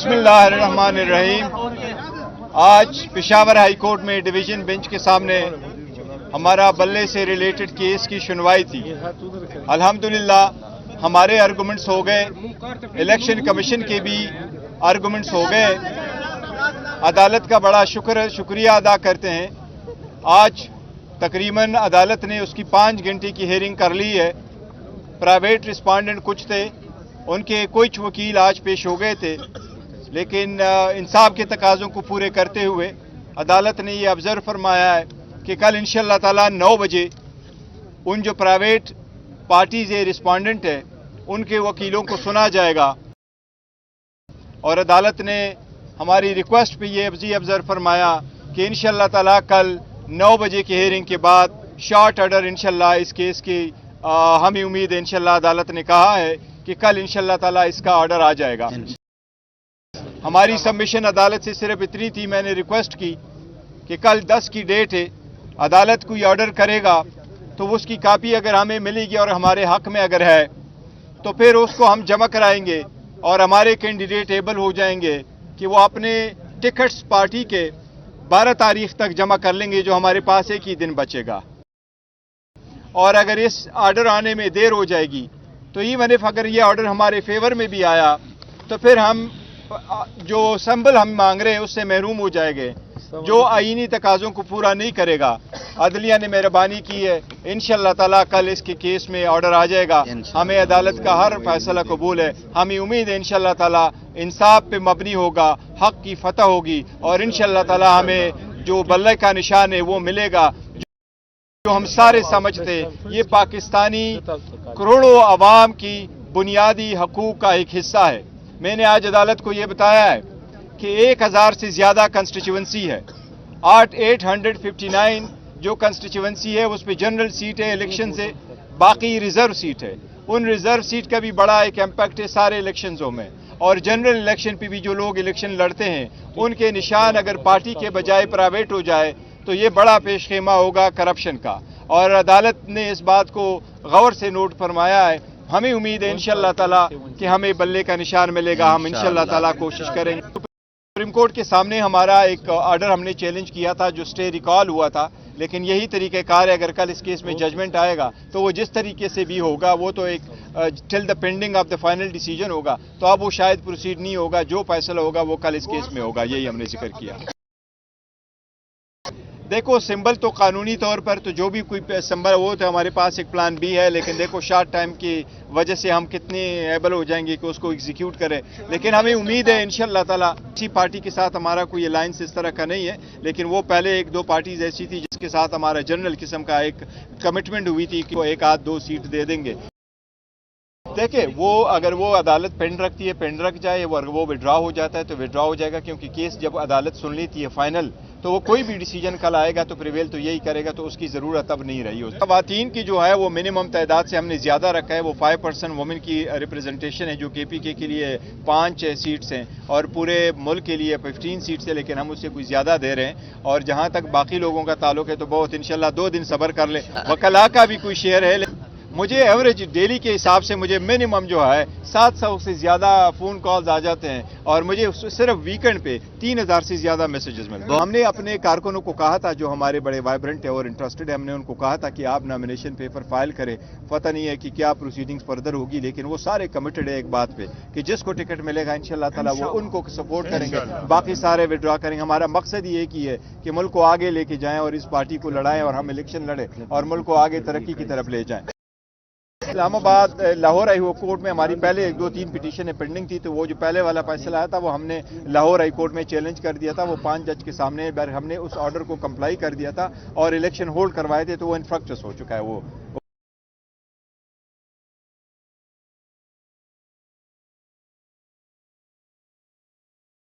बिस्मिल्लाहिर्रहमानिर्रहीम। आज Peshawar high court में डिवीजन बेंच के सामने हमारा बल्ले से रिलेटेड केस की सुनवाई थी। अल्हम्दुलिल्लाह हमारे आर्गुमेंट्स हो गए, इलेक्शन कमीशन के भी आर्गुमेंट्स हो गए। अदालत का बड़ा शुक्रिया अदा करते हैं। आज तकरीबन अदालत ने उसकी 5 घंटे की हेयरिंग कर ली है। प्राइवेट रिस्पॉन्डेंट कुछ थे, उनके कुछ वकील आज पेश हो गए थे, लेकिन इंसाफ के तकाज़ों को पूरे करते हुए अदालत ने ये ऑब्ज़र्व फरमाया है कि कल इंशाअल्लाह ताला 9 बजे उन जो प्राइवेट पार्टीज़ रिस्पॉन्डेंट है उनके वकीलों को सुना जाएगा। और अदालत ने हमारी रिक्वेस्ट पे ये भी ऑब्ज़र्व फरमाया कि इंशाअल्लाह ताला कल 9 बजे की हेयरिंग के बाद शॉर्ट ऑर्डर इंशाअल्लाह इस केस की हमें उम्मीद है। इंशाअल्लाह अदालत ने कहा है कि कल इंशाअल्लाह ताला इसका ऑर्डर आ जाएगा। हमारी सबमिशन अदालत से सिर्फ इतनी थी, मैंने रिक्वेस्ट की कि कल 10 की डेट है, अदालत कोई ऑर्डर करेगा तो उसकी कापी अगर हमें मिलेगी और हमारे हक में अगर है तो फिर उसको हम जमा कराएंगे और हमारे कैंडिडेट एबल हो जाएंगे कि वो अपने टिकट्स पार्टी के 12 तारीख तक जमा कर लेंगे, जो हमारे पास एक ही दिन बचेगा। और अगर इस ऑर्डर आने में देर हो जाएगी तो इवन इफ अगर ये ऑर्डर हमारे फेवर में भी आया तो फिर हम जो संबल हम मांग रहे हैं उससे महरूम हो जाएंगे, जो आईनी तकाज़ों को पूरा नहीं करेगा। अदलिया ने मेहरबानी की है, इंशाअल्लाह ताला कल इसके केस में ऑर्डर आ जाएगा। हमें अदालत का हर फैसला कबूल है। हमें उम्मीद है इंशाअल्लाह ताला इंसाफ पे मबनी होगा, हक की फतह होगी और इंशाअल्लाह ताला हमें जो बल्ले का निशान है वो मिलेगा, जो हम सारे समझते ये पाकिस्तानी करोड़ों अवाम की बुनियादी हकूक का एक हिस्सा है। मैंने आज अदालत को ये बताया है कि 1000 से ज़्यादा कंस्टिट्यूंसी है। 859 जो कंस्टिट्यूंसी है उस पर जनरल सीट है इलेक्शन से, बाकी रिजर्व सीट है। उन रिजर्व सीट का भी बड़ा एक इम्पैक्ट है सारे इलेक्शंसों में। और जनरल इलेक्शन पे भी जो लोग इलेक्शन लड़ते हैं उनके निशान अगर पार्टी के बजाय प्राइवेट हो जाए तो ये बड़ा पेशखेमा होगा करप्शन का। और अदालत ने इस बात को गौर से नोट फरमाया है। हमें उम्मीद है इंशाअल्लाह ताला कि हमें बल्ले का निशान मिलेगा। हम इंशाअल्लाह ताला कोशिश करेंगे। सुप्रीम कोर्ट के सामने हमारा एक ऑर्डर हमने चैलेंज किया था जो स्टे रिकॉल हुआ था, लेकिन यही तरीक़ेकार है। अगर कल इस केस में जजमेंट आएगा तो वो जिस तरीके से भी होगा वो तो एक till the pending of the final decision होगा, तो अब वो शायद प्रोसीड नहीं होगा। जो फैसला होगा वो कल इस केस में होगा, यही हमने जिक्र किया। देखो सिंबल तो कानूनी तौर पर तो जो भी कोई सिंबल वो तो हमारे पास एक प्लान भी है, लेकिन देखो शॉर्ट टाइम की वजह से हम कितने एबल हो जाएंगे कि उसको एग्जीक्यूट करें। लेकिन हमें उम्मीद है इंशाअल्लाह ताला किसी पार्टी के साथ हमारा कोई अलायंस इस तरह का नहीं है, लेकिन वो पहले 1-2 पार्टीज ऐसी थी जिसके साथ हमारा जनरल किस्म का एक कमिटमेंट हुई थी कि वो 1-2 सीट दे देंगे। देखिए वो अगर वो अदालत पेंड रखती है पेंड रख जाए, वो विड्रॉ हो जाता है तो विड्रॉ हो जाएगा, क्योंकि केस जब अदालत सुन लेती है फाइनल तो वो कोई भी डिसीजन कल आएगा तो प्रिवेल तो यही करेगा, तो उसकी ज़रूरत अब नहीं रही। ख़वातीन की जो है वो मिनिमम तादाद से हमने ज़्यादा रखा है। वो 5% वुमेन की रिप्रेजेंटेशन है जो KPK के लिए 5 सीट्स हैं और पूरे मुल्क के लिए 15 सीट्स है, लेकिन हम उससे कुछ ज़्यादा दे रहे हैं। और जहाँ तक बाकी लोगों का ताल्लुक है तो बहुत इंशाल्लाह 2 दिन सब्र कर ले। वकला का भी कोई शेयर है, मुझे एवरेज डेली के हिसाब से मुझे मिनिमम जो है 700 से ज़्यादा फ़ोन कॉल्स आ जाते हैं और मुझे सिर्फ वीकेंड पे 3000 से ज़्यादा मैसेजेस मिलते हैं। हमने अपने कारकुनों को कहा था जो हमारे बड़े वाइब्रेंट है और इंटरेस्टेड है, हमने उनको कहा था कि आप नॉमिनेशन पेपर फाइल करें। पता नहीं है कि क्या प्रोसीडिंग्स फर्दर होगी, लेकिन वो सारे कमिटेड है एक बात पे कि जिसको टिकट मिलेगा इंशाअल्लाह ताला वो उनको सपोर्ट करेंगे, बाकी सारे विड्रॉ करेंगे। हमारा मकसद ही एक ही है कि मुल्क को आगे लेके जाएँ और इस पार्टी को लड़ाएं और हम इलेक्शन लड़ें और मुल्क को आगे तरक्की की तरफ ले जाएँ। इस्लामाबाद लाहौर हाई कोर्ट में हमारी पहले 1-2-3 पिटीशनें पेंडिंग थी, तो वो जो पहले वाला फैसला आया था वो हमने लाहौर हाई कोर्ट में चैलेंज कर दिया था। वो 5 जज के सामने हमने उस ऑर्डर को कंप्लाई कर दिया था और इलेक्शन होल्ड करवाए थे, तो वो इन्फ्रक्चर्स हो चुका है वो